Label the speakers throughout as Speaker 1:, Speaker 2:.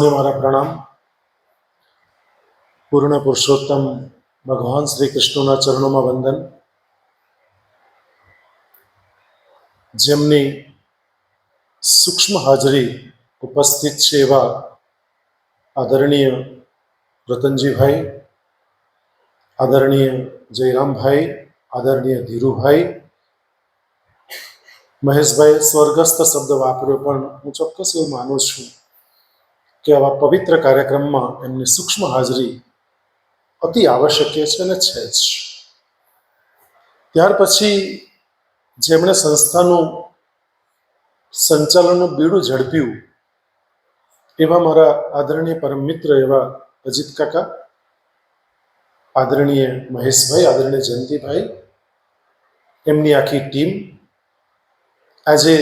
Speaker 1: સૌને મારા પ્રણામ. પૂર્ણ પુરુષોત્તમ ભગવાન શ્રી કૃષ્ણના ચરણોમાં વંદન. જેમની સૂક્ષ્મ હાજરી ઉપસ્થિત છે એવા આદરણીય રતનજીભાઈ, આદરણીય જયરામભાઈ, આદરણીય ધીરુભાઈ, મહેશભાઈ સ્વર્ગસ્થ શબ્દ વાપર્યો, પણ હું ચોક્કસ એવું માનું છું કે આવા પવિત્ર કાર્યક્રમમાં એમની સૂક્ષ્મ હાજરી અતિ આવશ્યક છે અને છે જ. ત્યાર પછી જેમણે સંસ્થાનું સંચાલનનું બીડું ઝડપ્યું એવા મારા આદરણીય પરમ મિત્ર એવા અજીત કાકા, આદરણીય મહેશભાઈ, આદરણીય જયંતિભાઈ, એમની આખી ટીમ. આજે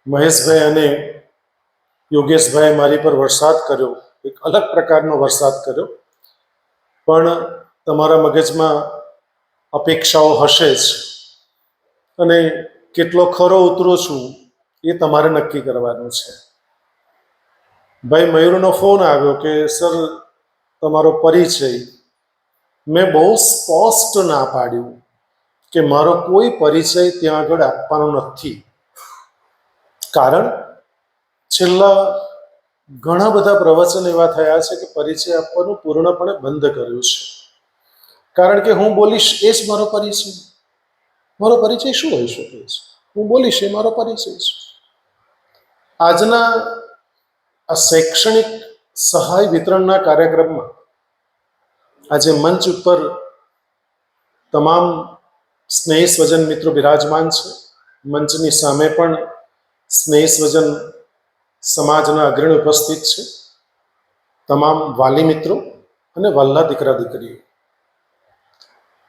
Speaker 1: મહેશભાઈ અને યોગેશભાઈ મારી પર વરસાદ કર્યો, એક અલગ પ્રકારનો વરસાદ કર્યો, પણ તમારા મગજમાં અપેક્ષાઓ હશે જ, અને કેટલો ખરો ઉતરું છું એ તમારે નક્કી કરવાનું છે. ભાઈ મયુરનો ફોન આવ્યો કે સર તમારો પરિચય. મેં બહુ સ્પષ્ટ ના પાડ્યું કે મારો કોઈ પરિચય ત્યાં આગળ આપવાનો નથી. કારણ છેલ્લા ઘણા બધા પ્રવચન એવા થયા છે કે પરિચય આપવાનું પૂર્ણપણે બંધ કર્યું છે. કારણ કે હું બોલીશ એ જ મારો પરિચય. મારો પરિચય શું હોઈ શકે છે? હું બોલીશ એ મારો પરિચય છે. આજના આ શૈક્ષણિક સહાય વિતરણના કાર્યક્રમમાં આજે મંચ ઉપર તમામ સ્નેહી સ્વજન મિત્રો બિરાજમાન છે. મંચની સામે પણ સ્નેહી સ્વજન સમાજના અગ્રણી ઉપસ્થિત છે. તમામ વાલી મિત્રો અને વલ્લા દીકરા દીકરીઓ,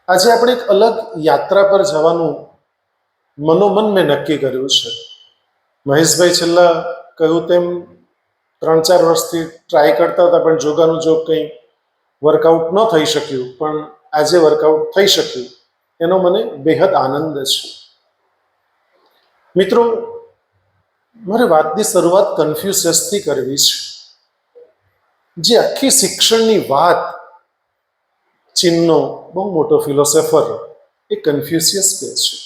Speaker 1: આજે આપણે એક અલગ યાત્રા પર જવાનું મનોમન મેં નક્કી કર્યું છે. મહેશભાઈ છેલ્લા કહ્યું તેમ 3-4 વર્ષથી ટ્રાય કરતા હતા, પણ જોગાનું જોગ કંઈ વર્કઆઉટ ન થઈ શક્યું, પણ આજે વર્કઆઉટ થઈ શક્યું એનો મને બેહદ આનંદ છે. મિત્રો, મારે વાતની શરૂઆત કન્ફ્યુશિયસથી કરવી છે. જે આખી શિક્ષણની વાત, ચીનનો બહુ મોટો ફિલોસોફર એ કન્ફ્યુશિયસ કહે છે,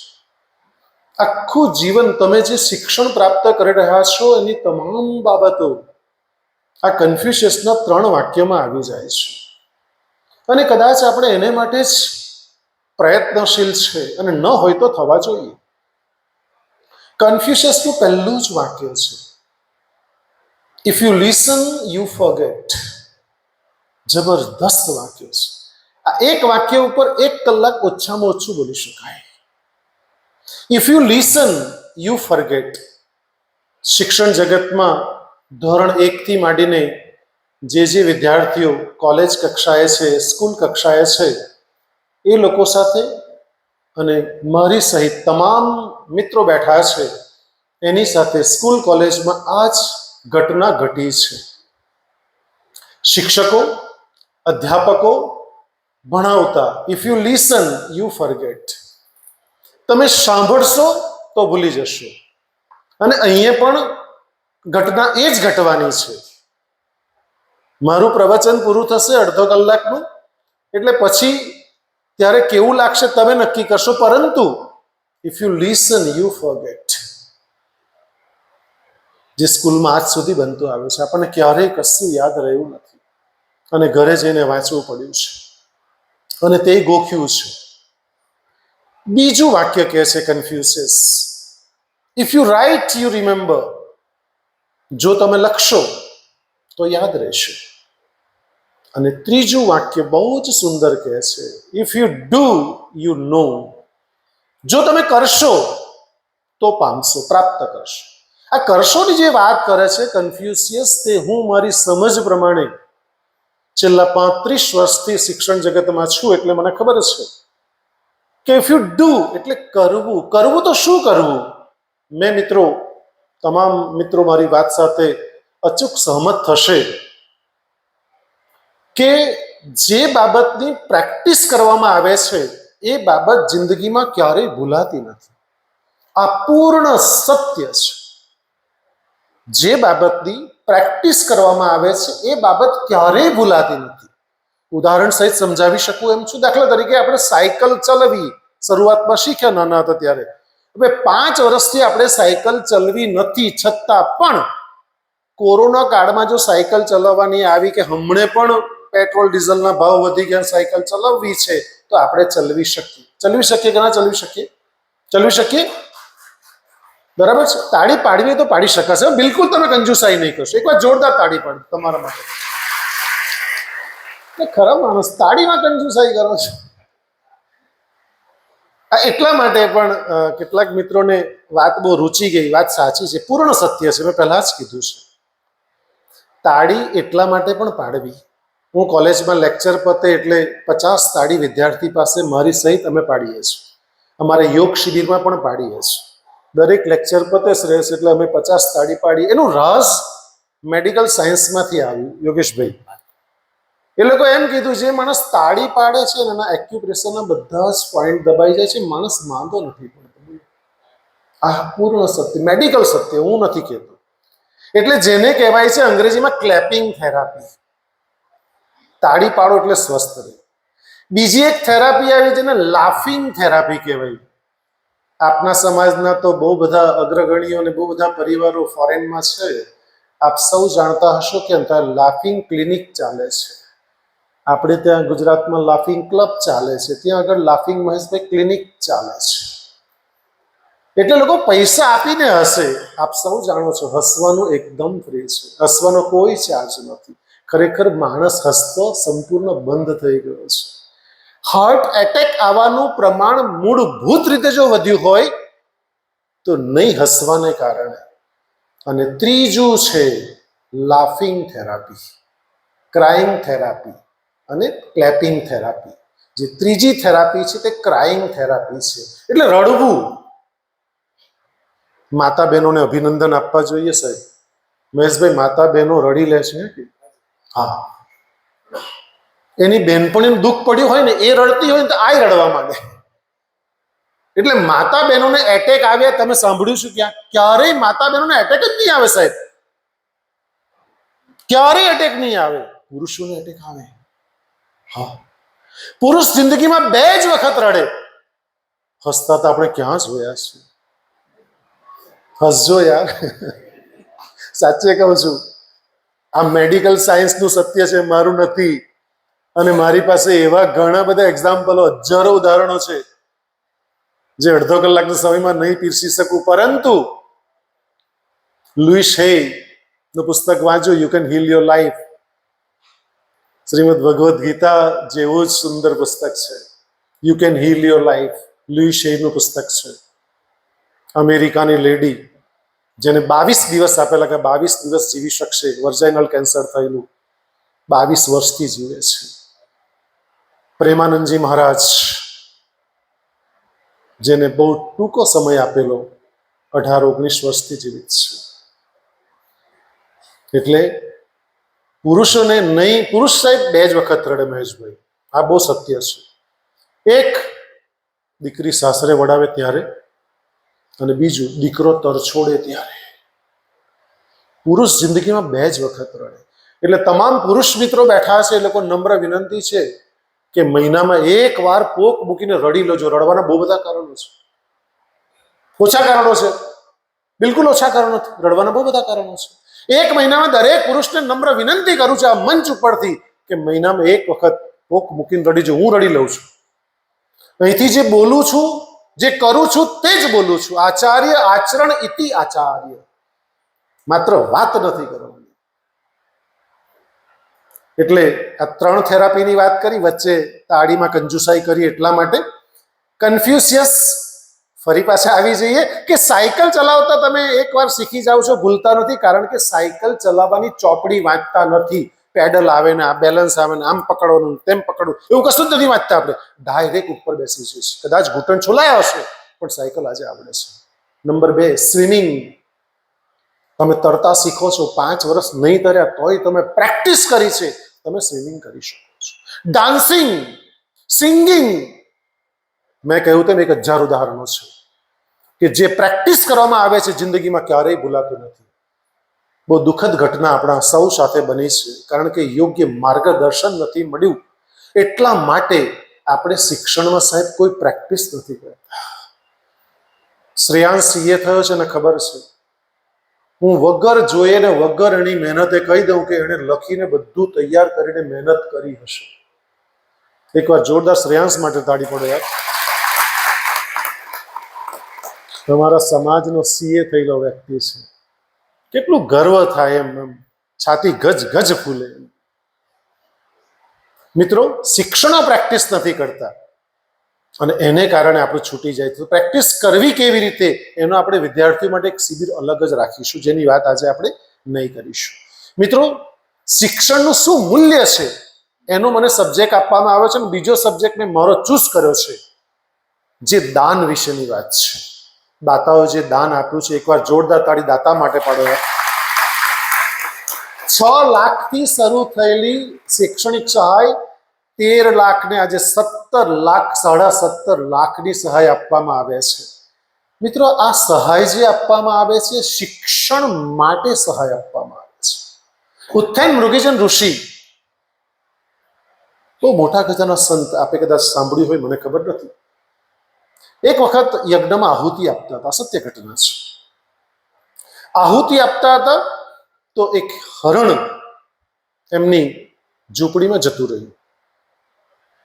Speaker 1: આખું જીવન તમે જે શિક્ષણ પ્રાપ્ત કરી રહ્યા છો એની તમામ બાબતો આ કન્ફ્યુશિયસના 3 વાક્યમાં આવી જાય છે. અને કદાચ આપણે એને માટે જ પ્રયત્નશીલ છે, અને ન હોય તો થવા જોઈએ. કન્ફ્યુશિયસનું પહેલું જ વાક્ય છે, if you listen you forget. જબરદસ્ત વાક્ય છે. આ એક વાક્ય ઉપર 1 કલાક ઓછામાં ઓછું બોલી શકાય. If you listen you forget. શિક્ષણ જગતમાં ધોરણ 1 થી માંડીને જે વિદ્યાર્થીઓ કોલેજ કક્ષાએ છે, સ્કૂલ કક્ષાએ છે, એ લોકો સાથે અને મારી સહિત તમામ મિત્રો બેઠા છે એની સાથે સ્કૂલ કોલેજમાં આ જ ઘટના ઘટી છે. શિક્ષકો, અધ્યાપકો ભણાવતા, if you listen you forget. તમે સાંભળશો તો ભૂલી જશો. અને અહીંયા પણ ઘટના એ જ ઘટવાની છે. મારું પ્રવચન પૂરું થશે અડધો કલાકનું, એટલે પછી ત્યારે કેવું લાગશે તમે નક્કી કરશો, પરંતુ if you listen you forget. જે સ્કૂલમાં આજ સુધી બનતું આવ્યું છે, આપણને ક્યારેય કશું યાદ રહ્યું નથી અને ઘરે જઈને વાંચવું પડ્યું છે અને તે ગોખ્યું છે. બીજું વાક્ય કહે છે Confucius, if you write you remember. જો તમે લખશો તો યાદ રહેશે. અને ત્રીજું વાક્ય બહુ જ સુંદર કહે છે, if you do you know. જો તમે કરશો તો પામશો, પ્રાપ્ત કરશો. આ કરશોની જે વાત કરે છે કન્ફ્યુશિયસ, તે હું મારી સમજ પ્રમાણે છેલ્લા 35 વર્ષથી શિક્ષણ જગતમાં છું, એટલે મને ખબર છે કે ઇફ યુ ડુ એટલે કરવું. કરવું તો શું કરવું? મેં મિત્રો, તમામ મિત્રો મારી વાત સાથે અચૂક સહમત થશે કે જે બાબતની પ્રેક્ટિસ કરવામાં આવે છે એ બાબત જિંદગીમાં ક્યારેય ભૂલાતી નથી. આ પૂર્ણ સત્ય છે. જે બાબતની પ્રેક્ટિસ કરવામાં આવે છે એ બાબત ક્યારેય ભૂલાતી નથી. ઉદાહરણ સહિત સમજાવી શકું એમ છું. દાખલા તરીકે આપણે સાયકલ ચલાવી શરૂઆતમાં શીખ્યા નાના હતા ત્યારે. હવે 5 વર્ષથી આપણે સાયકલ ચલાવી નથી, છતાં પણ કોરોના કાળમાં જો સાયકલ ચલાવવાની આવી કે હમણે પણ પેટ્રોલ ડીઝલના ભાવ વધી ગયા, સાયકલ ચલાવવી છે, તો આપણે ચલાવી શકીએ. ચલાવી શકીએ કે ના ચલાવી શકીએ? ચલાવી શકીએ. બરાબર છે. તાળી પાડવી હોય તો પાડી શકાશે. બિલકુલ તમે કંજુસાઈ નહીં કરશો. એકવાર જોરદાર તાળી પાડો તમારા માટે. ખરા માણસ તાળીમાં કંજુસાઈ કરો છો. એટલા માટે પણ કેટલાક મિત્રોને વાત બહુ રૂચી ગઈ. વાત સાચી છે, પૂર્ણ સત્ય છે. મેં પહેલા જ કીધું છે. તાળી એટલા માટે પણ પાડવી. હું કોલેજમાં લેક્ચર પતે એટલે 50 તાળી વિદ્યાર્થી પાસે મારી સહિત અમે પાડીએ છીએ. અમારે યોગ શિબિરમાં પણ પાડીએ છીએ. દરેક લેક્ચર પતે શ્રેયસ એટલે અમે 50 તાળી પાડીએ. એનું રાઝ મેડિકલ સાયન્સમાંથી આવ્યું, યોગેશભાઈ. એ લોકો એમ કીધું, જે માણસ તાળી પાડે છે એના એક્યુપ્રેશરના બધા જ પોઈન્ટ દબાઈ જાય છે, માણસ માંદો નથી પડતો. આ પૂર્ણ સત્ય, મેડિકલ સત્ય, હું નથી કહેતો. એટલે જેને કહેવાય છે અંગ્રેજીમાં ક્લેપિંગ થેરાપી. તાળી પાડો એટલે સ્વસ્થ રહે. બીજી એક થેરાપી આવી જેને લાફિંગ થેરાપી કહેવાય. આપના સમાજના તો બહુ બધા અગ્રગણીઓ અને બહુ બધા પરિવારો ફોરેનમાં છે. આપ સૌ જાણતા હશો કે ત્યાં લાફિંગ ક્લિનિક ચાલે છે. આપણે ત્યાં ગુજરાતમાં લાફિંગ ક્લબ ચાલે છે, ત્યાં આગળ લાફિંગ મહેશભાઈ ક્લિનિક ચાલે છે. એટલે લોકો પૈસા આપીને હશે. આપ સૌ જાણો છો હસવાનું એકદમ ફ્રી છે, હસવાનો કોઈ ચાર્જ નથી. ખરેખર માણસ હસતો સંપૂર્ણ બંધ થઈ ગયો છે. હાર્ટ એટેક આવવાનું પ્રમાણ મૂળભૂત રીતે જો વધ્યું હોય તો નહીં હસવાને કારણે. અને ત્રીજું છે લાફિંગ થેરાપી, ક્રાઇંગ થેરાપી અને ક્લેપિંગ થેરાપી. જે ત્રીજી થેરાપી છે તે ક્રાઇંગ થેરાપી છે, એટલે રડવું. માતા બહેનોને અભિનંદન આપવા જોઈએ સાહેબ. મહેશભાઈ, માતા બહેનો રડી લે છે. હા, એની બેનપણીને દુઃખ પડ્યું હોય ને, એ રડતી હોય ને તો આય રડવા માંડે. એટલે માતા બહેનોને એટેક આવ્યા, તમે સાંભળ્યું છે ક્યાં? ક્યારેય માતા બહેનોને એટેક જ નહીં આવે સાહેબ. ક્યારેય એટેક નહીં આવે. પુરુષોને એટેક આવે. હા, પુરુષ જિંદગીમાં 2 જ વખત રડે. હસતા તો આપણે ક્યાં જોયા છે? હસજો યાર. સાચે કહું છું, આ મેડિકલ સાયન્સનું સત્ય છે, મારું નથી. અને મારી પાસે એવા ઘણા બધા એક્ઝામ્પલો, હજારો ઉદાહરણો છે જે અડધો કલાકના સમયમાં નહીં પીરસી શકું. પરંતુ લુઈસ હે નું પુસ્તક વાંચો, you can heal your life. Shrimad Bhagavad Gita જેવું જ સુંદર પુસ્તક છે. You can heal your life, Louise Hay નું પુસ્તક છે. અમેરિકાની લેડી જેને 22 દિવસ આપેલા કે 22 દિવસ જીવી શકશે, વર્જાઇનલ કેન્સર થયેલું, 22 વર્ષથી જીવે છે. પ્રેમાનંદજી મહારાજ જેને બહુ ટૂંકો સમય આપેલો, 18-19 વર્ષથી જીવિત છે. એટલે પુરુષોને નહીં, પુરુષ સાહેબ 2 જ વખત રડે મહેશભાઈ, આ બહુ સત્ય છે. એક દીકરી સાસરે વડાવે ત્યારે, અને બીજું દીકરો તરછોડે ત્યારે. પુરુષ જિંદગીમાં 2 જ વખત રડે. એટલે તમામ પુરુષ મિત્રો બેઠા છે, એ લોકો નમ્ર વિનંતી છે કે મહિનામાં 1 વાર પોક મૂકીને રડી લેજો. રડવાના બહુ બધા કારણો છે, ઓછા કારણો છે, બિલકુલ ઓછા કારણો નથી. રડવાના બહુ બધા કારણો છે. 1 મહિનામાં દરેક પુરુષને નમ્ર વિનંતી કરું છું આ મંચ ઉપરથી કે મહિનામાં 1 વખત પોક મૂકીને રડીજો. હું રડી લઉં છું. અહીંથી જે બોલું છું, જે કરું છું તે જ બોલું છું. આચાર્ય આચરણ ઇતિ આચાર્ય. માત્ર વાત નથી કરવાની. એટલે આ 3 થેરાપીની વાત કરી, વચ્ચે તાળીમાં કંજુસાઈ કરી. એટલા માટે કન્ફ્યુશિયસ ફરી પાછા આવી જઈએ કે સાયકલ ચલાવતા તમે એકવાર શીખી જાઓ છો, ભૂલતા નથી. કારણ કે સાયકલ ચલાવવાની ચોપડી વાંચતા નથી. પેડલ આવે ને આ બેલેન્સ આવે ને આમ પકડવાનું તેમ પકડવું, એવું કશું જ નથી વાંચતા. આપણે ડાયરેક્ટ ઉપર બેસી જઈશું. કદાચ ઘૂંટણ છોલાયા હશે પણ સાયકલ આજે આવડે છે. Number 2, swimming. તમે તરતા શીખો છો, 5 વર્ષ નહીં તર્યા તોય તમે પ્રેક્ટિસ કરી છે, તમે સ્વિમિંગ કરી શકો છો. ડાન્સિંગ, સિંગિંગ, મેં કહ્યું તેમ 1000 ઉદાહરણો છે કે જે પ્રેક્ટિસ કરવામાં આવે છે જિંદગીમાં ક્યારેય ભૂલાતું નથી. બહુ દુઃખદ ઘટના આપણા સૌ સાથે બની છે, કારણ કે યોગ્ય માર્ગદર્શન નથી મળ્યું. એટલા માટે આપણે શિક્ષણમાં સાહેબ કોઈ પ્રેક્ટિસ નથી કરતા. શ્રેયાંશ સીએ થયો છે ને ખબર છે, હું વગર જોઈએ ને વગર એની મહેનતે કહી દઉં કે એણે લખીને બધું તૈયાર કરીને મહેનત કરી હશે. એકવાર જોરદાર શ્રેયાંશ માટે તાળી પડો યાર. તમારા સમાજનો સીએ થયેલો વ્યક્તિ છે, કેટલું ગર્વ થાય એમ છાતી ગજ ગજ ફૂલે. મિત્રો, શિક્ષણ પ્રેક્ટિસ નથી કરતા અને એને કારણે આપણું છૂટી જાય. તો પ્રેક્ટિસ કરવી કેવી રીતે, એનો આપણે વિદ્યાર્થીઓ માટે એક શિબિર અલગ જ રાખીશું, જેની વાત આજે આપણે નહીં કરીશું. મિત્રો, શિક્ષણનું શું મૂલ્ય છે એનો મને સબ્જેક્ટ આપવામાં આવ્યો છે, અને બીજો સબ્જેક્ટ મેં મારો ચૂઝ કર્યો છે, જે દાન વિશેની વાત છે. દાતાઓ જે દાન આપ્યું છે, એકવાર જોરદાર તાળી દાતા માટે પાડો. 6 લાખથી શરૂ થયેલી શૈક્ષણિક સહાય 13 લાખને આજે 17 લાખ 17.5 લાખની સહાય આપવામાં આવે છે. મિત્રો, આ સહાય જે આપવામાં આવે છે, શિક્ષણ માટે સહાય આપવામાં આવે છે. ઉત્થાન મૃગજન ઋષિ બહુ મોટા ગજાના સંત, આપે કદાચ સાંભળ્યું હોય, મને ખબર નથી. એક વખત યજ્ઞમાં આહુતિ આપતા હતા, સત્ય ઘટના છે. આહુતિ આપતા હતા તો એક હરણ એમની ઝૂંપડીમાં જતું રહ્યું,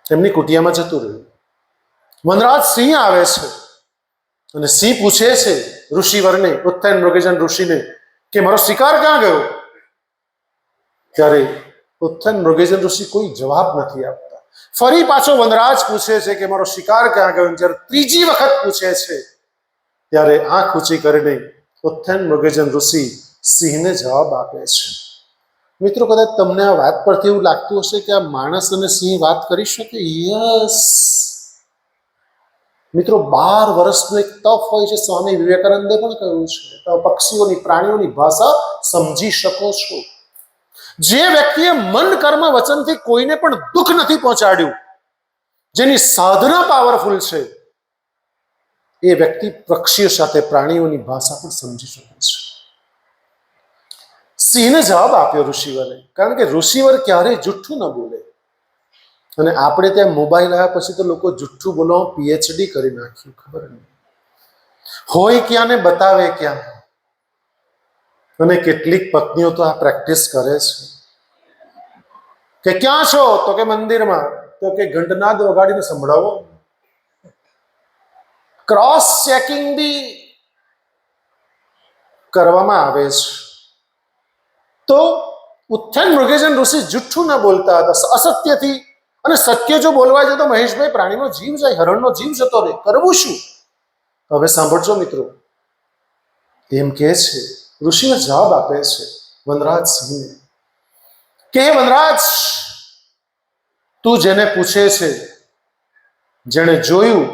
Speaker 1: એમની કુટિયામાં જતું રહ્યું. વનરાજ સિંહ આવે છે અને સિંહ પૂછે છે ઋષિવરને, ઉત્થાન મૃગજન ઋષિને, કે મારો શિકાર ક્યાં ગયો? ત્યારે ઉત્થાન મૃગજન ઋષિ કોઈ જવાબ નથી આપતા. ફરી પાછો વનરાજ પૂછે છે કે મારો શિકાર ક્યાં ગયો? જ્યારે ત્રીજી વખત પૂછે છે ત્યારે આંખ ઊંચી કરીને ઉત્થાન મૃગજન ઋષિ સિંહને જવાબ આપે છે. મિત્રો, કદાચ તમને આ વાત પરથી એવું લાગતું હશે કે આ માણસ અને સિંહ વાત કરી શકે. યસ મિત્રો, 12 વર્ષનો એક તપ હોય છે. સ્વામી વિવેકાનંદે પણ કહ્યું છે, તો પક્ષીઓની, પ્રાણીઓની ભાષા સમજી શકો છો. જે વ્યક્તિએ મન, કર્મ, વચનથી કોઈને પણ દુઃખ નથી પહોંચાડ્યું, જેની સાધના પાવરફુલ છે, એ વ્યક્તિ પક્ષીઓ સાથે, પ્રાણીઓની ભાષા પણ સમજી શકે છે. સિંહને જવાબ આપ્યો ઋષિવરે, કારણ કે ઋષિવર ક્યારેય જુઠ્ઠું ન બોલે. અને આપણે ત્યાં મોબાઈલ આવ્યા પછી તો લોકો જુઠ્ઠું બોલવા પીએચડી કરી નાખ્યું, ખબર નહીં હોય ક્યાં ને બતાવે ક્યાં. અને કેટલીક પત્નીઓ તો આ પ્રેક્ટિસ કરે છે કે ક્યાં છો? તો કે મંદિરમાં. તો કે ઘંટનાદ વગાડીને સંભળાવો. ક્રોસ ચેકિંગ બી કરવામાં આવે છે. તો ઉત્થાન મૃગજન ઋષિ જુઠ્ઠું ના બોલતા હતા, અસત્યથી. અને સત્ય જો બોલવા જાય તો મહેશભાઈ, પ્રાણીનો જીવ જાય, હરણનો જીવ જતો રહે. કરવું શું? હવે સાંભળજો મિત્રો, એમ કે છે, ઋષિને જવાબ આપે છે વનરાજ સિંહને કે હે વનરાજ, તું જેને પૂછે છે, જેણે જોયું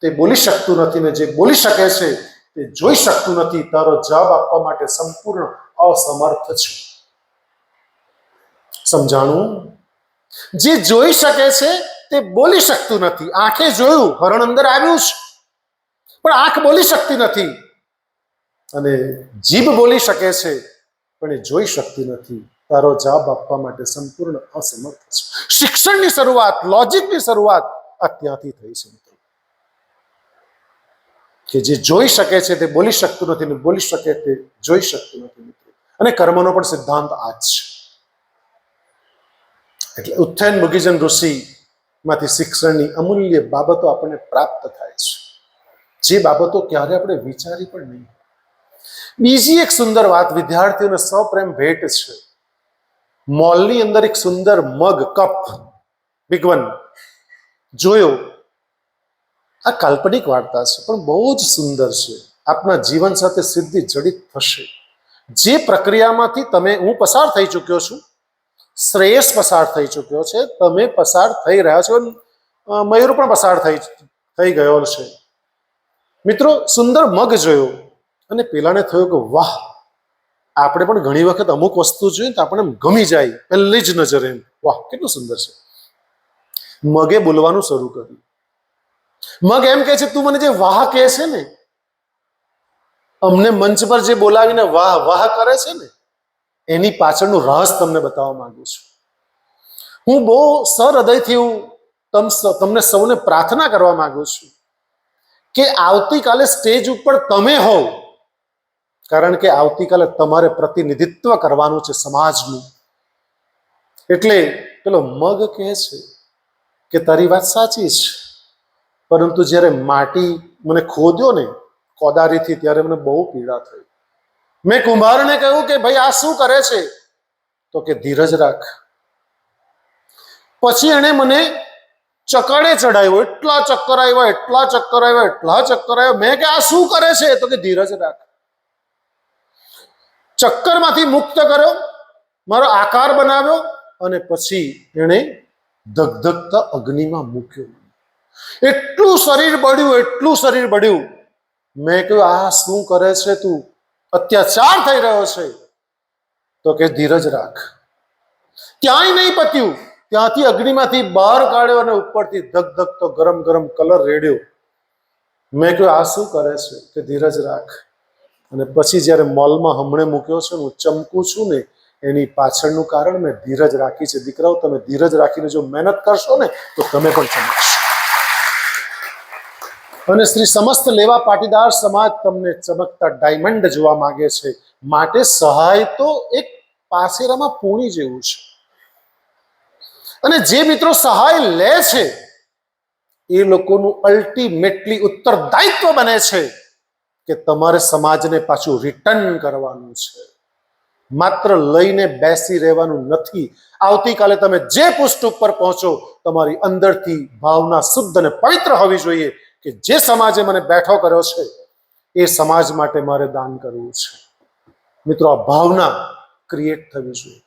Speaker 1: તે બોલી શકતું નથી, ને જે બોલી શકે છે તે જોઈ શકતું નથી. તારો જવાબ આપવા માટે સંપૂર્ણ અસમર્થ છું. સમજાણું? જે જોઈ શકે છે તે બોલી શકતું નથી. આંખે જોયું, હરણ અંદર આવ્યું છે, પણ આંખ બોલી શકતી નથી. અને જીભ બોલી શકે છે, પણ એ જોઈ શકતી નથી. તારો જવાબ આપવા માટે સંપૂર્ણ અસમર્થ છે. શિક્ષણની શરૂઆત, લોજિકની શરૂઆત અત્યાંથી થઈ છે મિત્રો. કે જે જોઈ શકે છે તે બોલી શકતું નથી, ને બોલી શકે તે જોઈ શકતું નથી મિત્રો. અને કર્મનો પણ સિદ્ધાંત આ જ છે. એટલે ઉત્થાન મૃગજન ઋષિ માંથી શિક્ષણની અમૂલ્ય બાબતો આપણને પ્રાપ્ત થાય છે, જે બાબતો ક્યારે આપણે વિચારી પણ નહીં. બીજી એક સુંદર વાત, વિદ્યાર્થીઓને સપ્રેમ ભેટ છે. મોલની અંદર એક સુંદર મગ, કપ, ભગવાન જોયો. આ કાલ્પનિક વાર્તા છે, પણ બહુ જ સુંદર છે. આપના જીવન સાથે સીધી જડિત થશે. જે પ્રક્રિયામાંથી હું પસાર થઈ ચૂક્યો છું, શ્રેયસ પસાર થઈ ચૂક્યો છે, તમે પસાર થઈ રહ્યા છો, મયુર પણ પસાર થઈ ગયો છે. મિત્રો, સુંદર મગ જોયો અને પેલાને થયું કે વાહ, આપણે પણ ઘણી વખત અમુક વસ્તુ જોઈએ તો આપણે ગમી જાય પહેલી જ નજરે. વાહ, કેટલું સુંદર છે. મગે બોલવાનું શરૂ કર્યું. મગ એમ કહે છે, તું મને જે વાહ કહે છે ને, અમને મંચ પર જે બોલાવીને વાહ વાહ કરે છે ને, એની પાછળનું રહસ્ય તમને બતાવવા માંગુ છું. હું બહુ સહૃદયથી તમને સૌને પ્રાર્થના કરવા માંગુ છું કે આવતીકાલે સ્ટેજ ઉપર તમે હોવ, કારણ કે આવતીકાલે તમારે પ્રતિનિધિત્વ કરવાનું છે સમાજનું. એટલે પેલો મગ કહે છે કે તારી વાત સાચી છે, પરંતુ જ્યારે માટી મને ખોદ્યો ને કોદારીથી, ત્યારે મને બહુ પીડા થઈ. મેં કુંભારને કહ્યું કે ભાઈ આ શું કરે છે? તો કે ધીરજ રાખ. પછી એણે મને ચકડે ચડાવ્યો, એટલા ચક્કર આવ્યા, એટલા ચક્કર આવ્યા, એટલા ચક્કર આવ્યા. મેં કે આ શું કરે છે? તો કે ધીરજ રાખ. ચક્કરમાંથી મુક્ત કર્યો, મારો આકાર બનાવ્યો અને પછી એણે ધગધગતા અગ્નિમાં મૂક્યો. એટલું શરીર બળ્યું, એટલું શરીર બળ્યું. મેં કહ્યું આ શું કરે છે તું? અત્યાચાર થઈ રહ્યો છે. તો કે ધીરજ રાખ. ક્યાંય નહીં પત્યું, ત્યાંથી અગ્નિમાંથી બહાર કાઢ્યો અને ઉપરથી ધગધગતો ગરમ ગરમ કલર રેડ્યો. મેં કહ્યું આ શું કરે છે? કે ધીરજ રાખ. અને પછી જ્યારે મોલમાં હમણે મૂક્યો છે, હું ચમકું છું ને, એની પાછળનું કારણ મેં ધીરજ રાખી છે. દીકરાઓ, તમે ધીરજ રાખીને જો મહેનત કરશો ને તો તમે પણ ચમકશો. અને શ્રી સમસ્ત લેવા પાટીદાર સમાજ તમને ચમકતા ડાયમંડ જોવા માંગે છે. માટે સહાય તો એક પાસેરામાં પૂણી જેવું છે. અને જે મિત્રો સહાય લે છે એ લોકોનું અલ્ટિમેટલી ઉત્તરદાયિત્વ બને છે કે તમારે સમાજને પાછું રિટર્ન કરવાનું છે, માત્ર લઈને બેસી રહેવાનું નથી. આવતીકાલે તમે જે પુષ્ટ ઉપર પહોંચો, તમારી અંદરથી ભાવના શુદ્ધ અને પવિત્ર હોવી જોઈએ કે જે સમાજે મને બેઠો કર્યો છે એ સમાજ માટે મારે દાન કરવું છે. મિત્રો, આ ભાવના ક્રિએટ થવી જોઈએ.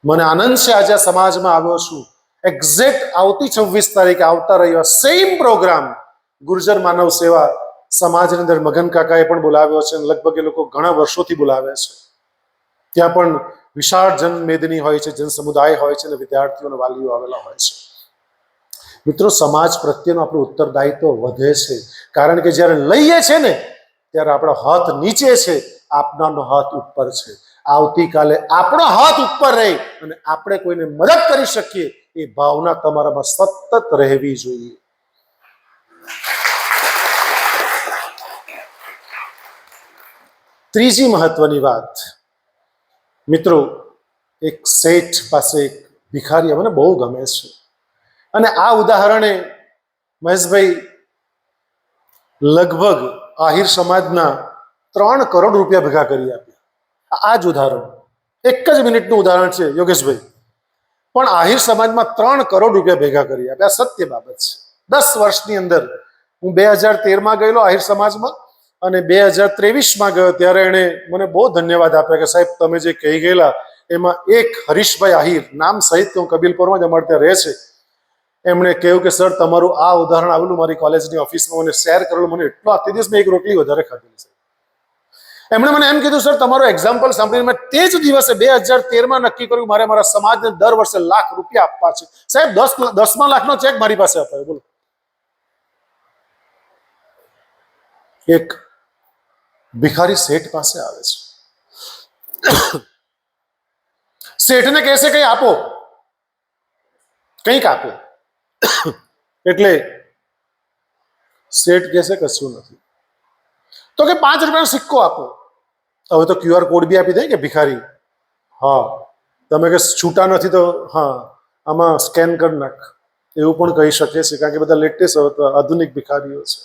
Speaker 1: મને આનંદ છે આજે આ સમાજમાં આવ્યો છું. એક્ઝેક્ટ આવતી 26 તારીખે આવતા રવિવાર સેમ પ્રોગ્રામ ગુર્જર માનવ સેવા સમાજની અંદર મગન કાકાએ પણ બોલાવ્યો છે. લગભગ એ લોકો ઘણા વર્ષોથી બોલાવે છે. ત્યાં પણ વિશાળ જનમેદની હોય છે, જન સમુદાય હોય છે અને વિદ્યાર્થીઓ અને વાલીઓ આવેલા હોય છે. મિત્રો, સમાજ પ્રત્યેનું આપણું ઉત્તરદાયિત્વ વધે છે, કારણ કે જ્યારે લઈએ છે ને ત્યારે આપણો હાથ નીચે છે, આપનાનો હાથ ઉપર છે. આવતીકાલે આપણો હાથ ઉપર રહે અને આપણે કોઈને મદદ કરી શકીએ એ ભાવના તમારામાં સતત રહેવી જોઈએ. ત્રીજી મહત્વની વાત, મિત્રો, એક શેઠ પાસે એક ભિખારી મને બહુ ગમે છે. અને આ ઉદાહરણે મહેશભાઈ લગભગ આહિર સમાજના 3 કરોડ રૂપિયા ભેગા કરી આપ્યા. આ જ ઉદાહરણ, એક જ મિનિટનું ઉદાહરણ છે યોગેશભાઈ, પણ આહિર સમાજમાં 3 કરોડ રૂપિયા ભેગા કરી આપ્યા. આ સત્ય બાબત છે. 10 વર્ષની અંદર હું 2013માં ગયેલો આહિર સમાજમાં અને 2023માં ગયો ત્યારે એણે મને બહુ ધન્યવાદ આપ્યા કે સાહેબ તમે જે કહી ગયેલા એમાં એક હરીશભાઈ આહિર, નામ સહિત હું કબીલપુરમાં જ અમારે ત્યાં રહે છે, એમણે કહ્યું કે સર તમારું આ ઉદાહરણ આવેલું મારી કોલેજની ઓફિસમાં મને શેર કરેલું, મને એટલો આથી દિવસ મેં એક રોટલી વધારે ખાધેલી છે. એમણે મને એમ કીધું સર તમારો એક્ઝામ્પલ સાંભળીને મેં તે જ દિવસે 2013માં નક્કી કર્યું મારે મારા સમાજને દર વર્ષે લાખ રૂપિયા આપવા છે. સાહેબ 10મા લાખનો ચેક મારી પાસે અપાયો. બોલો, એક ભિખારી શેઠ પાસે આવે છે. શેઠને કહેશે કંઈ આપો, કંઈક આપો. એટલે શેઠ કહેશે કશું નથી. તો કે 5 રૂપિયાનો સિક્કો આપો. હવે તો QR કોડ બી આપી દે કે ભિખારી, હા તમે કે છૂટા નથી તો હા આમાં સ્કેન કરી નાખ, એવું પણ કહી શકે છે, કારણ કે બધા લેટેસ્ટ આધુનિક ભિખારીઓ છે.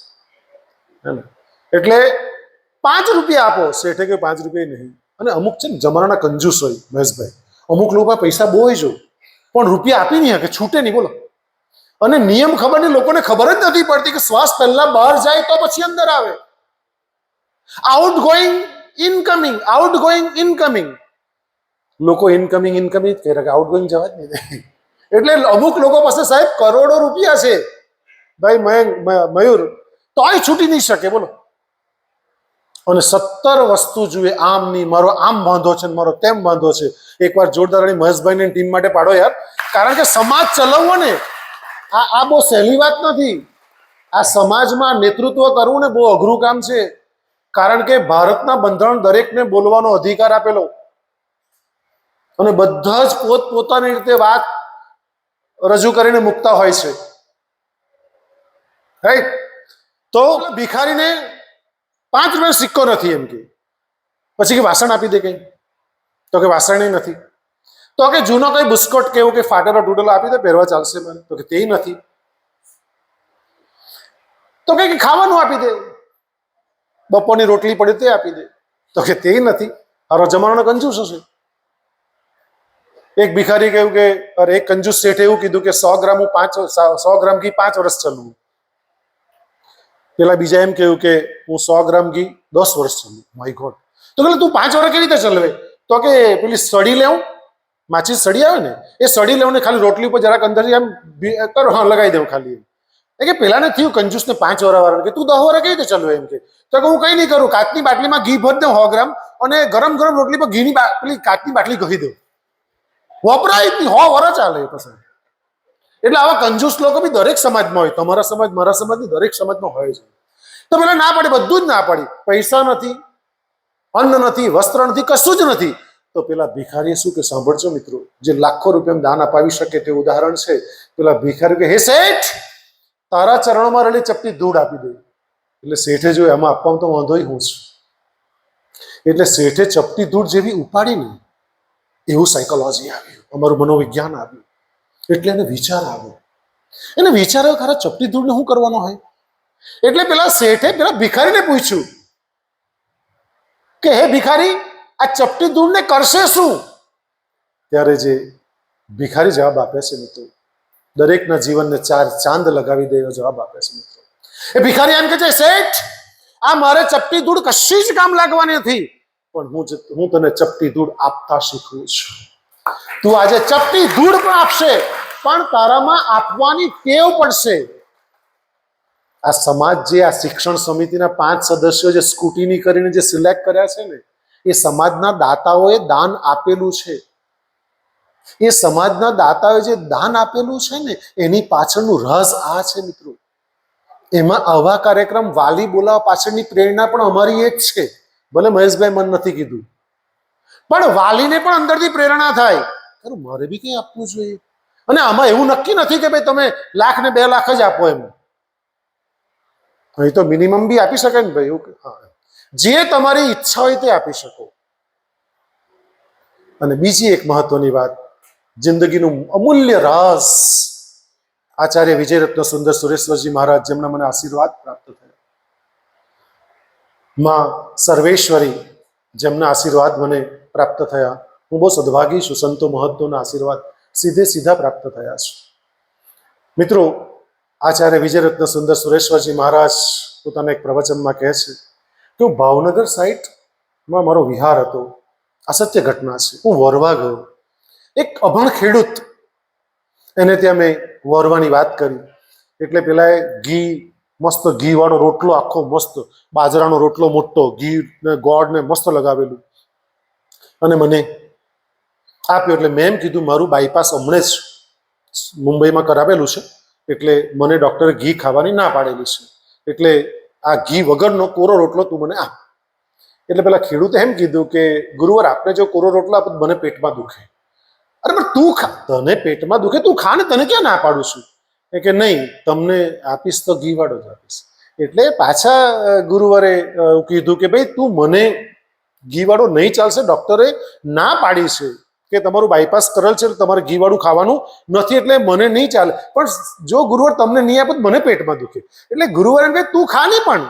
Speaker 1: એટલે 5 રૂપિયા આપો. શેઠે કે 5 રૂપિયા નહીં. અને અમુક છે ને જમાનાના કંજૂસ હોય મહેશભાઈ, અમુક લોકો પૈસા બહુ હોય જો પણ રૂપિયા આપી નહીં શકે, છૂટે નહીં. બોલો, અને નિયમ ખબર નહીં, લોકોને ખબર જ નથી પડતી કે શ્વાસ પહેલા બહાર જાય તો પછી અંદર આવે. Out going incoming, out going incoming. લોકો ઇનકમિંગ ઇનકમિંગ જ કહે કે આઉટ ગોઈંગ જવા જ નહીં. એટલે અમુક લોકો પાસે સાહેબ કરોડો રૂપિયા છે ભાઈ મયુર, તોય છૂટી નહીં શકે. બોલો, અને 17 વસ્તુ જુએ, આમ નહીં, મારો આમ વાંધો છે, મારો તેમ વાંધો છે. એકવાર જોરદાર મહેશભાઈની ટીમ માટે પાડો યાર, કારણ કે સમાજ ચલાવવો ને આ બહુ સહેલી વાત નથી. આ સમાજમાં નેતૃત્વ કરવું ને બહુ અઘરું કામ છે, કારણ કે ભારતના બંધારણ દરેકને બોલવાનો અધિકાર આપેલો. અને બધા જ પોતપોતાની રીતે વાત રજૂ કરીને મૂકતા હોય છે, રાઈટ? તો ભિખારીને 5 રૂપિયાનો સિક્કો નથી એમ કે, પછી કે વાસણ આપી દે, કઈ તો કે વાસણ નથી, તો કે જૂનો કઈ બુસ્કોટ કેવું કે ફાટેલો તૂટેલો આપી દે, પહેરવા ચાલશે મને, તો કે તે નથી, તો કે ખાવાનું આપી દે, બપોરની રોટલી પડી તે આપી દે, તો કે તે નથી. હારો જમાનો કંજૂસ હશે. એક ભિખારી કહ્યું કે, અરે એક કંજૂસ શેઠે એવું કીધું કે 100 ગ્રામ હું 100 ગ્રામ ઘી 5 વર્ષ ચલવું. પેલા બીજા એમ કહ્યું કે હું 100 ગ્રામ ઘી 10 વર્ષ ચલવું. My God! તો કે તું 5 વર્ષ કેવી રીતે ચલવે? તો કે પેલી સળી લેવું, માચીસ સળી આવે ને, એ સળી લેવું ને ખાલી રોટલી ઉપર જરાક અંદરથી એમ કરો, હા લગાવી દેવું ખાલી. એ કે પેલાને થયું કંજૂસને 5 વર્ષ વાળા કે તું 10 વર્ષ કેવી રીતે ચલવે એમ કે. તો હું કઈ નહીં કરું, કાચની બાટલીમાં ઘી ભરી દઉં 100 ગ્રામ અને ગરમ ગરમ રોટલી પર ઘીની પેલી કાચની બાટલી કહી દઉં, વપરાય જ નહીં, 100 વર્ષ ચાલે પછી. એટલે આવા કંજૂસ લોકો બી દરેક સમાજમાં હોય, તમારા સમાજ મારા સમાજની દરેક સમાજમાં હોય છે. તો પેલા ના પાડી, બધું જ ના પાડી, પૈસા નથી, અન્ન નથી, વસ્ત્ર નથી, કશું જ નથી. તો પેલા ભિખારીએ શું કે, સાંભળજો મિત્રો, જે લાખો રૂપિયા દાન અપાવી શકે તે ઉદાહરણ છે. પેલા ભિખારી કે, હે શેઠ, તારા ચરણોમાં રહેલી ચપટી ધૂળ આપી દે. એટલે શેઠે જોયું આમાં આપવામાં તો વાંધો હું છું. એટલે શેઠે ચપટી ધૂળ જેવી ઉપાડીને એવું સાયકોલોજી આવ્યું, અમારું મનોવિજ્ઞાન આવ્યું. એટલે એને વિચાર આવ્યો, એને વિચાર આવ્યો ખરા ચપટી ધૂળને શું કરવાનો હોય. એટલે પેલા શેઠે પેલા ભિખારીને પૂછ્યું કે, હે ભિખારી, આ ચપટી ધૂળને કરશે શું? ત્યારે જે ભિખારી જવાબ આપે છે મિત્રો, દરેકના જીવનને 4 ચાંદ લગાવી દે એવો જવાબ આપે છે મિત્રો. એ ભિખારી એમ કે છે, શેઠ, આ મારે ચપટી ધૂળ કશી જ કામ લાગવાની નથી, પણ હું તને ચપટી ધૂળ આપતા શીખવું છું. તું આજે ચપટી ધૂળ પણ આપશે, પણ તારામાં આપવાની ટેવ પડશે. આ સમાજ જે આ શિક્ષણ સમિતિના 5 સદસ્યો જે સ્કૂટીની કરીને જે સિલેક્ટ કર્યા છે ને, એ સમાજના દાતાઓએ દાન આપેલું છે. એ સમાજના દાતાઓએ જે દાન આપેલું છે ને, એની પાછળનું રહસ આ છે મિત્રો. એમાં આવા કાર્યક્રમ વાલી બોલાવવા પાછળની પ્રેરણા પણ અમારી એ જ છે. ભલે મહેશભાઈ મન નથી કીધું, પણ વાલીને પણ અંદરથી પ્રેરણા થાય, ખરું મારે બી કંઈ આપવું જોઈએ. અને આમાં એવું નક્કી નથી કે ભાઈ તમે 1 લાખ ને 2 લાખ જ આપો એમ. અહીં તો મિનિમમ બી આપી શકે ને ભાઈ, એવું હા, જે તમારી ઈચ્છા હોય તે આપી શકો. અને બીજી એક મહત્વની વાત, જિંદગીનું અમૂલ્ય રાસ, આચાર્ય વિજયરત્ન સુંદર સુરેશ્વરજી મહારાજ, જેમના મને આશીર્વાદ પ્રાપ્ત થયા, માં સર્વેશ્વરી, જેમના આશીર્વાદ મને પ્રાપ્ત થયા. હું બહુ સદભાગી છું, સંતો મહત્વના આશીર્વાદ સીધા પ્રાપ્ત થયા છે મિત્રો. આચાર્ય વિજયરત્ન સુંદર સુરેશ્વરજી મહારાજ પોતાના એક પ્રવચનમાં કહે છે કે હું ભાવનગર સાઇટમાં મારો વિહાર હતો. આ સત્ય ઘટના છે. હું વરવા ગયો, એક અભણ ખેડૂત, એને ત્યાં મેં વરવાની વાત કરી. એટલે પેલા ઘી, મસ્ત ઘી વાળો રોટલો, આખો મસ્ત બાજરાનો રોટલો મોટો, ઘી ને ગોળ ને મસ્ત લગાવેલું, અને મને આપ્યો. એટલે મેં એમ કીધું, મારું બાયપાસ હમણે જ મુંબઈમાં કરાવેલું છે, એટલે મને ડૉક્ટરે ઘી ખાવાની ના પાડેલી છે, એટલે આ ઘી વગરનો કોરો રોટલો તું મને આપ. એટલે પેલા ખેડૂતે એમ કીધું કે, ગુરુવાર, આપને જો કોરો રોટલો આપો મને પેટમાં દુખે. અરે પણ તું ખા, તને પેટમાં દુખે તું ખા ને, તને ક્યાં ના પાડું છું. કે નહીં, તમને આપીશ તો ઘી વાળો જ આપીશ. એટલે પાછા ગુરુવારે કીધું કે ભાઈ તું મને ઘી વાળો નહીં ચાલશે, ડૉક્ટરે ના પાડી છે કે તમારું બાયપાસ કરેલ છે, તમારે ઘી વાળું ખાવાનું નથી, એટલે મને નહીં ચાલે. પણ જો ગુરુવાર તમને નહીં આપે તો મને પેટમાં દુખે. એટલે ગુરુવાર એમ કહે તું ખા નહીં. પણ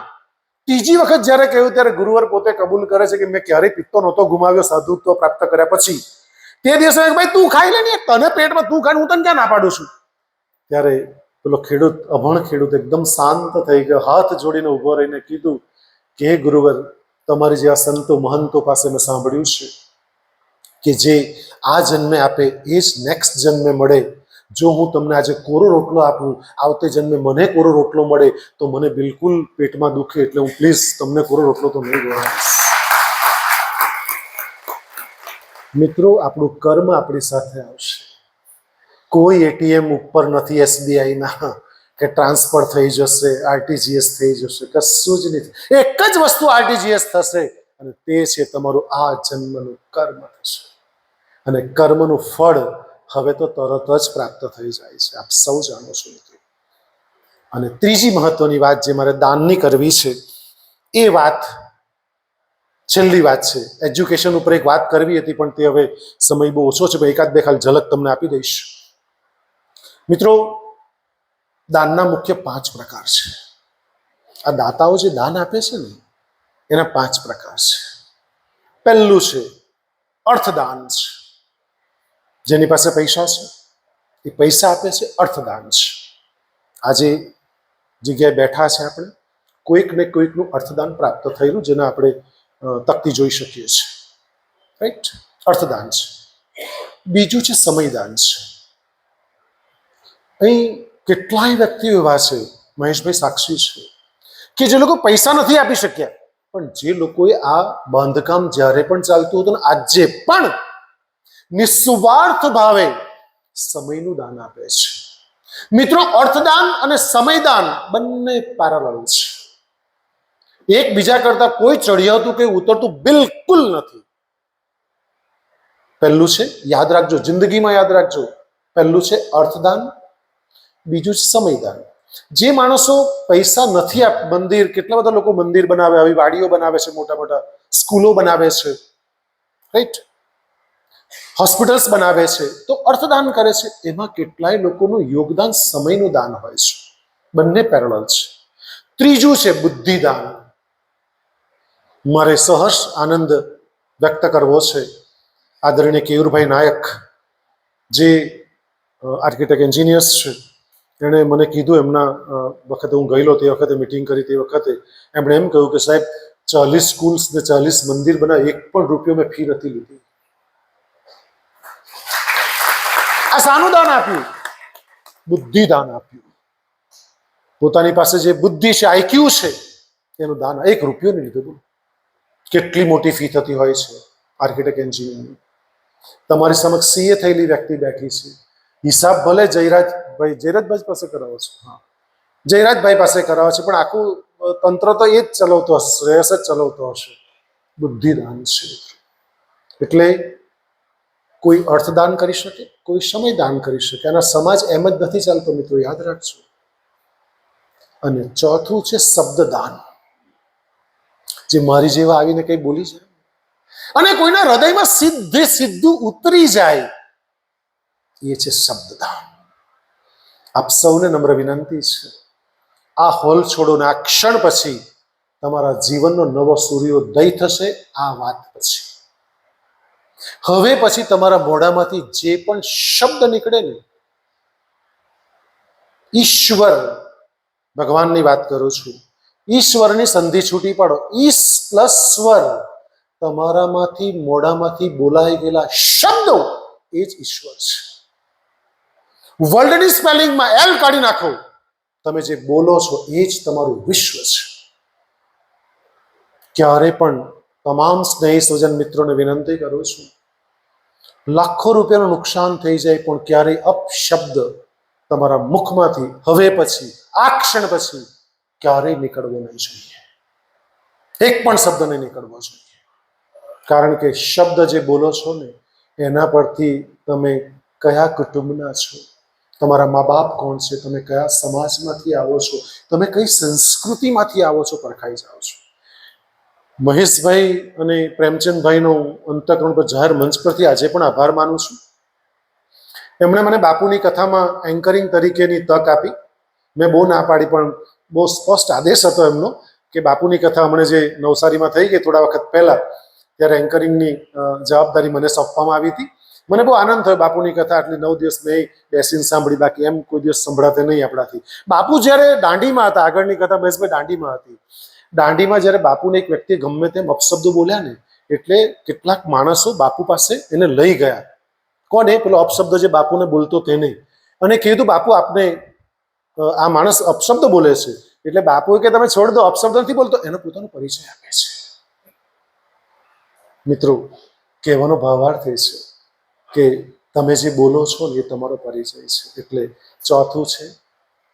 Speaker 1: ત્રીજી વખત જ્યારે કહ્યું ત્યારે ગુરુવાર પોતે કબૂલ કરે છે કે મેં ક્યારેય પિત્તો નહોતો ગુમાવ્યો સાધુત્વ પ્રાપ્ત કર્યા પછી. તે દિવસે ભાઈ તું ખાઈ લે ને, તને પેટમાં તું ખાય, હું તને ક્યાં ના પાડું છું. ત્યારે પેલો ખેડૂત, અભણ ખેડૂત, એકદમ શાંત થઈ ગયો, હાથ જોડીને ઊભો રહીને કીધું કે હે ગુરુવાર, તમારી જેવા સંતો મહંતો પાસે મેં સાંભળ્યું છે કે જે આ જન્મે આપે એ જ નેક્સ્ટ જન્મે મળે. જો હું તમને આજે કોરો રોટલો આપું, આવતે જન્મે મને કોરો રોટલો મળે તો મને બિલકુલ પેટમાં દુખે, એટલે હું પ્લીઝ તમને કોરો રોટલો તો નહીં ગણાવીશ. મિત્રો, આપણું કર્મ આપણી સાથે આવશે. કોઈ એટીએમ ઉપર નથી એસબીઆઈના કે ટ્રાન્સફર થઈ જશે, આરટીજીએસ થઈ જશે, કશું જ નથી. એક જ વસ્તુ આરટીજીએસ થશે, અને તે છે તમારું આ જન્મનું કર્મ થશે. અને કર્મનું ફળ હવે તો તરત જ પ્રાપ્ત થઈ જાય છે, આપ સૌ જાણો છો મિત્રો. અને ત્રીજી મહત્વની વાત જે મારે દાનની કરવી છે, એ વાત છેલ્લી વાત છે. એજ્યુકેશન ઉપર એક વાત કરવી હતી, પણ તે હવે સમય બહુ ઓછો છે, એકાદ બે ખાલી ઝલક તમને આપી દઈશ. મિત્રો, દાનના મુખ્ય 5 પ્રકાર છે. આ દાતાઓ જે દાન આપે છે ને, એના 5 પ્રકાર છે. પહેલું છે અર્થદાન છે. જેની પાસે પૈસા છે એ પૈસા આપે છે, અર્થદાન છે. આજે જગ્યાએ બેઠા છે આપણે, કોઈક ને કોઈકનું અર્થદાન પ્રાપ્ત થયેલું, જેને આપણે તકતી જોઈ શકીએ છીએ, રાઈટ? અર્થદાન છે. બીજું છે સમયદાન છે. અહીં કેટલાય વ્યક્તિઓ એવા છે, મહેશભાઈ સાક્ષી છે, કે જે લોકો પૈસા નથી આપી શક્યા, પણ જે લોકોએ આ બાંધકામ જ્યારે પણ ચાલતું હતું ને આજે પણ નિસ્વાર્થ ભાવે સમયનું દાન આપે છે. મિત્રો, અર્થદાન અને સમયદાન બંને પેરેલલ છે. એકબીજા કરતા કોઈ ચડિયાતું કે ઉતરતું બિલકુલ નથી. પહેલું છે, યાદ રાખજો, જિંદગીમાં યાદ રાખજો, પહેલું છે અર્થદાન, બીજું છે સમયદાન. જે માણસો પૈસા નથી મંદિર, કેટલા બધા લોકો મંદિર બનાવે, આવી વાડીઓ બનાવે છે, મોટા મોટા સ્કૂલો બનાવે છે, રાઈટ? હોસ્પિટલ્સ બનાવે છે, તો અર્થદાન કરે છે. એમાં કેટલાય લોકોનું યોગદાન સમયનું દાન હોય છે. બંને પેરેલલ છે. ત્રીજું છે બુદ્ધિદાન. મારે સહર્ષ આનંદ વ્યક્ત કરવો છે, આદરણીય કેયુરભાઈ નાયક, જે આર્કિટેક્ટ એન્જિનિયર્સ છે, એણે મને કીધું, એમના વખતે હું ગયેલો, તે વખતે મિટિંગ કરી, તે વખતે એમણે એમ કહ્યું કે સાહેબ, 40 સ્કૂલ્સ ને 40 મંદિર બનાવે, 1 પણ રૂપિયો મેં ફી નથી લીધી. આ શાનું દાન આપ્યું? બુદ્ધિદાન આપ્યું. પોતાની પાસે જે બુદ્ધિ છે, આઈક્યુ છે, એનું દાન. 1 રૂપિયો નહીં લીધો. કેટલી મોટી ફી થતી હોય છે આર્કિટેક્ટ એન્જિનિયરની. તમારી સમક્ષ સીએ થયેલી વ્યક્તિ બેઠી છે, હિસાબ ભલે જયરાજભાઈ પાસે કરાવો છો, હા, જયરાજભાઈ પાસે કરાવો છે, પણ આખું તંત્ર તો એ જ ચલાવતો હશે, શ્રેયસ જ ચલાવતો હશે. બુદ્ધિદાન છે. એટલે કોઈ અર્થદાન કરી શકે, કોઈ સમયદાન કરી શકે. આના સમાજ એમ જ નથી ચાલતો મિત્રો, યાદ રાખજો. અને ચોથું છે શબ્દદાન. જે મારી જેવા આવીને કંઈ બોલી જાય અને કોઈના હૃદયમાં સીધું ઉતરી જાય, એ છે શબ્દદાન. આપ સૌને નમ્ર વિનંતી છે, આ હોલ છોડો ને આ ક્ષણ પછી તમારા જીવનનો નવો સૂર્યોદય થશે. આ વાત પછી, હવે પછી તમારા મોઢામાંથી જે પણ શબ્દ નીકળે ને, ઈશ્વર, ભગવાનની વાત કરું છું, ઈશ્વરની સંધિ છૂટી પાડો. ઈશ પ્લસ સ્વર, તમારામાંથી મોઢામાંથી બોલાઈ ગયેલા શબ્દો એ જ ઈશ્વર છે. વર્લ્ડની સ્પેલિંગમાં એલ કાઢી નાખો, તમે જે બોલો છો એ જ તમારું વિશ્વ છે. ક્યારે પણ તમામ સ્નેહી સ્વજન મિત્રોને વિનંતી કરું છું, લાખો રૂપિયાનું નુકસાન થઈ જાય, પણ ક્યારેય અપશબ્દ તમારા મુખમાંથી હવે પછી, આ ક્ષણ પછી ક્યારેય નીકળવો નહીં જોઈએ. 1 પણ શબ્દ નહીં નીકળવો જોઈએ. કારણ કે શબ્દ જે બોલો છો ને, એના પરથી તમે કયા કુટુંબના છો, તમારા મા બાપ કોણ છે, તમે કયા સમાજમાંથી આવો છો, તમે કઈ સંસ્કૃતિમાંથી આવો છો, પરખાઈ જાઓ છો. મહેશભાઈ અને પ્રેમચંદભાઈનો અંતઃકરણ પર જાહેર મંચ પરથી આજે પણ આભાર માનું છું. એમણે મને બાપુની કથામાં એન્કરિંગ તરીકેની તક આપી. મેં બહુ ના પાડી, પણ બહુ સ્પષ્ટ આદેશ હતો એમનો કે બાપુની કથા હમણાં જે નવસારીમાં થઈ ગઈ થોડા વખત પહેલા, ત્યારે એન્કરિંગની જવાબદારી મને સોંપવામાં આવી હતી. મને બહુ આનંદ થયો. બાપુની કથા આટલી 9 દિવસ મેં બેસીને સાંભળી, બાકી એમ કોઈ દિવસ સંભળાતે નહીં આપણાથી. બાપુ જ્યારે દાંડીમાં હતા, આગળની કથા મહેશભાઈ દાંડીમાં હતી, દાંડીમાં જ્યારે બાપુને એક વ્યક્તિ ગમે તેમ અપશબ્દો બોલ્યા ને, એટલે કેટલાક માણસો બાપુ પાસે એને લઈ ગયા. કોને? પેલો અપશબ્દ જે બાપુને બોલતો તેને. અને કીધું, બાપુ આપને આ માણસ અપશબ્દ બોલે છે. એટલે બાપુએ કે તમે છોડ દો, અપશબ્દ નથી બોલતો. એનો પોતાનો પરિચય આપે છે. મિત્રો, કહેવાનો ભાવાર્થ એ છે કે તમે જે બોલો છો ને એ તમારો પરિચય છે. એટલે ચોથું છે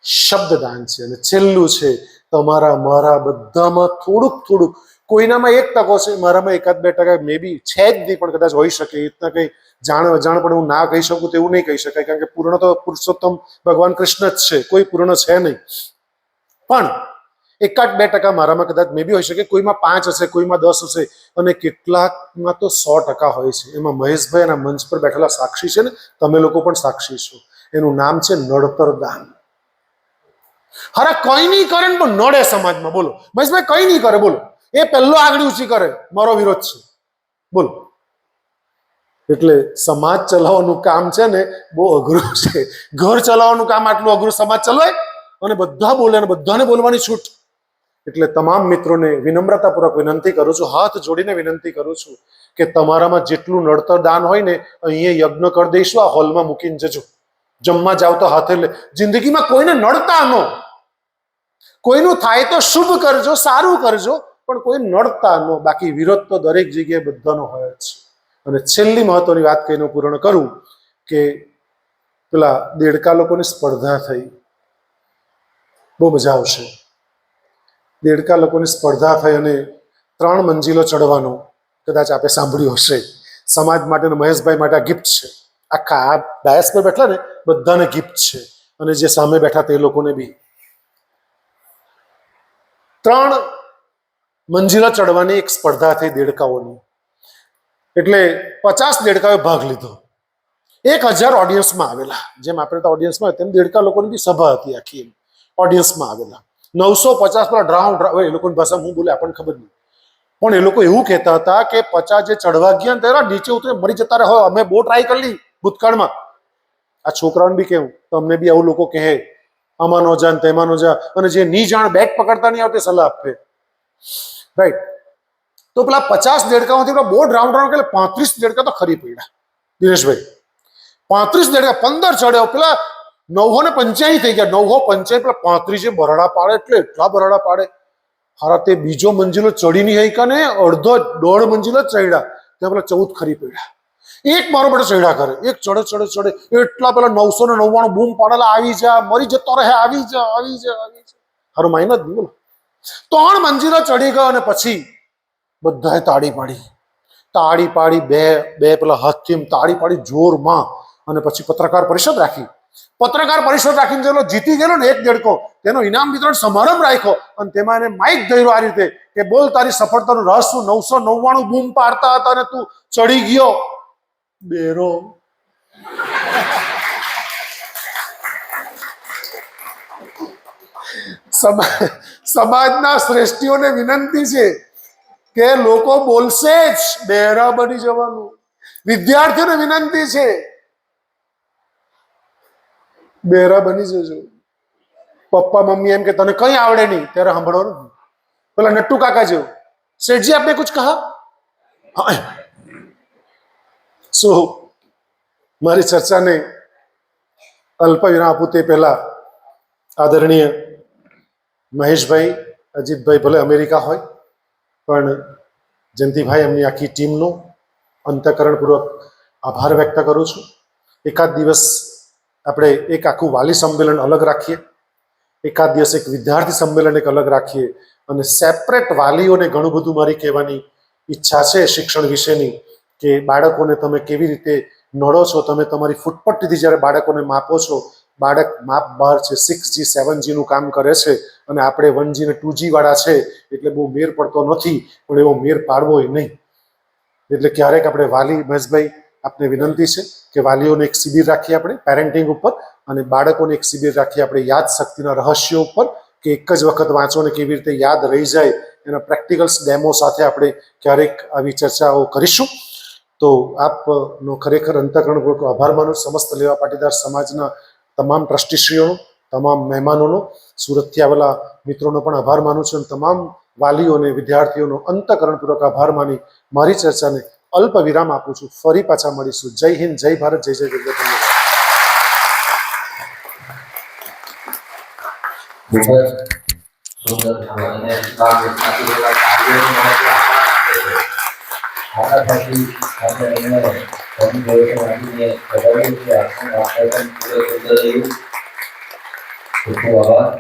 Speaker 1: શબ્દદાન છે. અને છેલ્લું છે તમારા મારા બધામાં થોડુંક થોડુંક કોઈનામાં 1% છે, મારામાં 1-2% મે બી છે જ નહીં, પણ કદાચ હોઈ શકે. એ રીતના કંઈ જાણ અજાણ પણ હું ના કહી શકું તેવું નહીં કહી શકાય, કારણ કે પૂર્ણ તો પુરુષોત્તમ ભગવાન કૃષ્ણ જ છે, કોઈ પૂર્ણ છે નહીં. પણ 1-2% મારામાં કદાચ મે બી હોઈ શકે. કોઈમાં 5 હશે, કોઈમાં 10 હશે, અને કેટલાકમાં તો 100% હોય છે. એમાં મહેશભાઈ એના મંચ પર બેઠેલા સાક્ષી છે ને, તમે લોકો પણ સાક્ષી છો. એનું નામ છે નડતર દાન. હારા કઈ નહીં કરે ને પણ નડે સમાજમાં. બોલો મહેશભાઈ કઈ નહીં કરે, બોલો એ પહેલો આગળ ઊંચી કરે, મારો વિરોધ છે, બોલો. એટલે સમાજ ચલાવવાનું કામ છે ને બહુ અઘરું છે. ઘર ચલાવવાનું કામ આટલું અઘરું, સમાજ ચલાવે અને બધા બોલે અને બધાને બોલવાની છૂટ. એટલે તમામ મિત્રોને વિનમ્રતાપૂર્વક વિનંતી કરું છું, હાથ જોડીને વિનંતી કરું છું કે તમારામાં જેટલું નડતર દાન હોય ને, અહીંયા યજ્ઞ કરી દઈશું, આ હોલમાં મૂકીને જજો. જમવા જાવ તો હાથે લે. જિંદગીમાં કોઈને નડતા ન, કોઈનું થાય તો શુભ કરજો, સારું કરજો, પણ કોઈ નડતા ન. બાકી વિરોધ તો દરેક જગ્યાએ બધાનો હોય જ છે. અને છેલ્લી મહત્વની વાત કહીને પૂર્ણ કરું કે પેલા દેડકા લોકોની સ્પર્ધા થઈ, બહુ મજા આવશે. દેડકા લોકોની સ્પર્ધા થઈ અને 3 મંજિલો ચડવાનો, કદાચ આપે સાંભળ્યું હશે. સમાજ માટે, મહેશભાઈ માટે આ ગિફ્ટ છે. આખા આ ડાયસ પર બેઠા ને બધાને ગિફ્ટ છે, અને જે સામે બેઠા તે લોકોને બી. 3 મંજિલો ચડવાની એક સ્પર્ધા થઈ દેડકાઓની. એટલે 50 દેડકાઓએ ભાગ લીધો. 1000 ઓડિયન્સમાં આવેલા. જેમ આપણે તો ઓડિયન્સમાં હોય તેમ દેડકા લોકોની બી સભા હતી આખી, ઓડિયન્સમાં આવેલા 950 પેલા ડ્રાઉન્ડ. એ લોકોની ભાષામાં હું બોલે આપણને ખબર નહીં, પણ એ લોકો એવું કહેતા હતા કે 50 જે ચડવા ગયા ને ત્યારે નીચે ઉતરે મરી જતા રહે. અમે બહુ ટ્રાય કરી લી ભૂતકાળમાં. આ છોકરાઓને બી કેવું, તમને બી આવું લોકો કહે આમાં નો જા તેમાં નો જા, અને જે ની જાણ બેટ પકડતા નહીં આવતી સલાહ આપે, રાઈટ. તો પેલા 50 દેડકાઓથી પેલા બોર્ડ રાઉન્ડ રાઉન્ડ એટલે 35 દેડકા તો ખરી પડ્યા દિનેશભાઈ. 35 દેડકા 15 ચડ્યો, પેલા 985 થઈ ગયા. 985 પેલા 35 જે બરડા પાડે એટલે એટલા બરડા પાડે. હારા તે બીજો મંજિલો ચડી નહીં હઈ ને, અડધો 1.5 મંજિલો જ ચડ્યા, ત્યાં પેલા 14 ખરી પડ્યા. એક મારો બેટો ચડ્યા કરે, એક ચડે એટલા પેલા 999 બૂમ પાડેલા, આવી જા મરી જતો રહે, આવી જા આવી જા આવી જા. હારું માઇન જ બોલો. 3 મંજિલો ચડી ગયો અને પછી બધાએ તાળી પાડી, બે પેલા હાથથી તાળી પાડી જોરમાં. અને પછી પત્રકાર પરિષદ રાખી. પત્રકાર પરિષદ રાખીને જેલો જીતી ગયેલો ને એક દેડકો, તેનો ઇનામ વિતરણ સમારંભ રાખ્યો. અને તેમાં એને માઇક ધર્યો આ રીતે કે બોલ તારી સફળતાનું રહસ્ય. 999 બૂમ પાડતા હતા અને તું ચડી ગયો બેરો. સમાજના શ્રેષ્ઠીઓને વિનંતી છે કે લોકો બોલશે જ, બેરા બની જવાનું. વિદ્યાર્થીઓને વિનંતી છે, બેરા બની જજો. પપ્પા મમ્મી એમ કે તને કઈ આવડે નહીં ત્યારે સાંભળવાનું. પેલા નટ્ટુ કાકા જેવું, શેઠજી આપને કુછ કહા. સો મારી ચર્ચાને અલ્પ વિરામ આપું તે પહેલા આદરણીય મહેશભાઈ, અજીતભાઈ ભલે અમેરિકા હોય, પણ જયંતિભાઈ એમની આખી ટીમનો અંતઃકરણપૂર્વક આભાર વ્યક્ત કરું છું. એકાદ દિવસ આપણે એક આખું વાલી સંમેલન અલગ રાખીએ, એકાદ દિવસ એક વિદ્યાર્થી સંમેલન એક અલગ રાખીએ, અને સેપરેટ વાલીઓને ઘણું બધું મારી કહેવાની ઈચ્છા છે શિક્ષણ વિશેની, કે બાળકોને તમે કેવી રીતે નડો છો. તમે તમારી ફૂટપટ્ટીથી જ્યારે બાળકોને માપો છો, બાળક માપ બહાર છે, 6G 7Gનું કામ કરે છે, અને આપણે 1G ને 2G વાળા છે, એટલે બહુ મેર પડતો નથી, પણ એવો મેર પાડવો એ નહીં. એટલે ક્યારેક આપણે વાલી, મહેશભાઈ આપને વિનંતી છે કે વાલીઓને એક શિબિર રાખીએ આપણે પેરેન્ટિંગ ઉપર, અને બાળકોને એક શિબિર રાખીએ આપણે યાદ શક્તિના રહસ્યો ઉપર, કે એક જ વખત વાંચોને કેવી રીતે યાદ રહી જાય, એના પ્રેક્ટિકલ્સ ડેમો સાથે આપણે ક્યારેક આવી ચર્ચાઓ કરીશું. તો આપનો ખરેખર અંતઃકરણપૂર્વક આભાર માનું. સમસ્ત લેવા પાટીદાર સમાજના તમામ ટ્રસ્ટીશ્રીઓનો, તમામ મહેમાનોનો, સુરતથી આવેલા મિત્રોનો પણ આભાર માનું છું, અને તમામ વાલીઓ અને વિદ્યાર્થીઓનો અંતઃકરણપૂર્વક આભાર માની મારી ચર્ચાને અલ્પ વિરામ આપું છું. ફરી પાછા મળીશું. જય હિન્દ, જય ભારત, જય જય ગરવી.
Speaker 2: ધન્યવાદ.